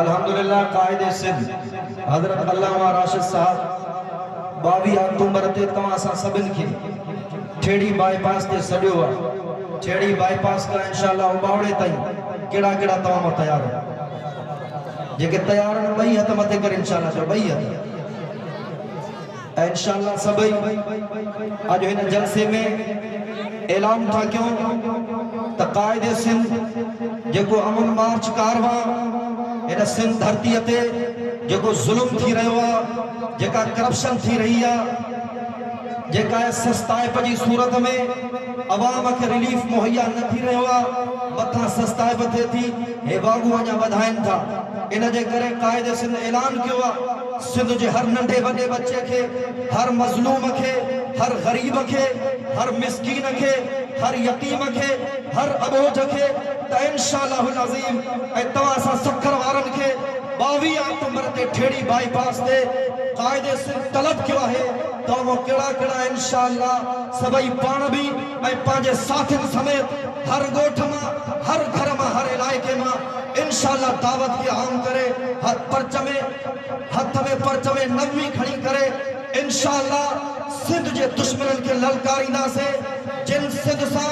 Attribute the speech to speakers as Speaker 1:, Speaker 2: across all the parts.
Speaker 1: अल्हम्दुलिल्लाह कायदे सिंध हजरत अल्लामा राशिद साहब 22 अक्टूबर ते तव्हां सां सभिनि खे ठेड़ी बाईपास ते सॾियो आहे। ठेड़ी बाईपास का इंशाअल्लाह उबावड़े ताईं केड़ा केड़ा तव्हां तैयार आहियो? जेके तैयार आहिनि ॿई हथ मथे करे इंशाअल्लाह जो ॿई हथ इंशाअल्लाह सभई अॼु हिन जलसे में ऐलान था कयूं त कायदे सिंध जेको अमन मार्च कारवा इन सिंध धरती ते जेको जुल्म थी रहियो आहे, जेका करप्शन थी रही आहे, जेका सस्ताइप जी सूरत में अवाम के रिलीफ मुहैया न थी रहियो आहे, मथा सस्ताइप थिए थी, हे बागू अञा वधाइनि था। इन जे करे कायदे सिंध ऐलान कियो आहे सिंध जे हर नंढे वॾे बच्चे के, हर मज़लूम के, हर गरीब के, हर मिस्कीन के, हर यतीम के, हर अबोझ के त इंशाअल्लाहुल अज़ीम ऐं तव्हां सां सखर वारनि खे 22 अक्टूबर ते ठेड़ी बाईपास ते कायदे सिंध तलब कियो आहे त वो केड़ा केड़ा इंशाअल्लाह सभई पाण भी ऐं पंहिंजे साथियुनि समेत हर गोठ मां, हर घर मां, हर इलाइके मां इंशाअल्लाह दावत के आम करे हथ में पर्च में नवी खड़ी करे इंशाअल्लाह सिंध जे दुश्मनन के ललकारींदा से जिन सिंध सा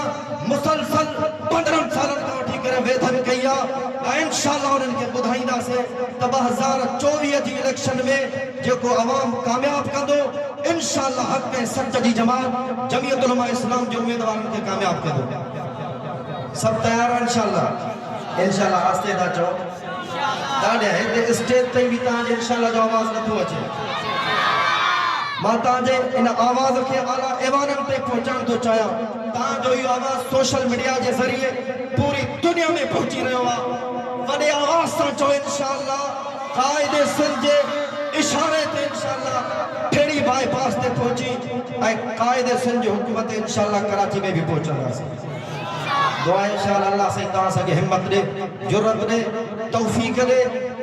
Speaker 1: मुसलसल 15 सालन खां वठी करे वेधन कई आहे इंशाअल्लाह उन्हनि खे ॿुधाईंदा से त 2024 जी इलेक्शन में जेको अवाम कामयाब कंदो इंशाअल्लाह हक ऐं सच जी जमात जमीयत उलमा इस्लाम जे उम्मीदवारनि खे कामयाब कंदो। सब तैयार है इंशाअल्लाह? इंशाअल्लाह आस्ते था चओ ॾाढे हिते स्टेज ते भी तव्हांजे इंशाअल्लाह जो आवाज़ नथो अचे। मां तव्हांजे इन आवाज़ के आला ऐवाननि ते पहुचाइण थो चाहियां। तव्हांजो इहो आवाज़ सोशल मीडिया के जरिए पूरी दुनिया में पहुची रहियो आहे। वॾे आवाज़ सां चओ इंशाअल्लाह कायदे सिंध जे इशारे ते इंशाअल्लाह ठेड़ी बाईपास ते पहुची ऐं कायदे सिंध जो हुकूमत ते इंशाअल्लाह कराची में भी पहुचंदासीं। दुआ इंशाअल्लाह अल्लाह से तव्हां असांखे हिम्मत दे, जुर्रत दे, तौफीक दे।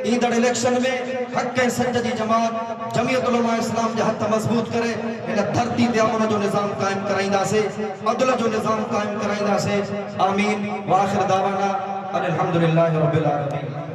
Speaker 1: ईंदड़ इलेक्शन में हक ऐं सच जी जमात जमीयत उलमा इस्लाम जे हथ मजबूत करे इन धरती ते अमन जो निज़ाम कायम कराईंदासीं, अदल जो निज़ाम कायम कराईंदासीं। आमीन। वाखिर दावाना अनिल हम्दुलिल्लाहि रब्बिल आलमीन।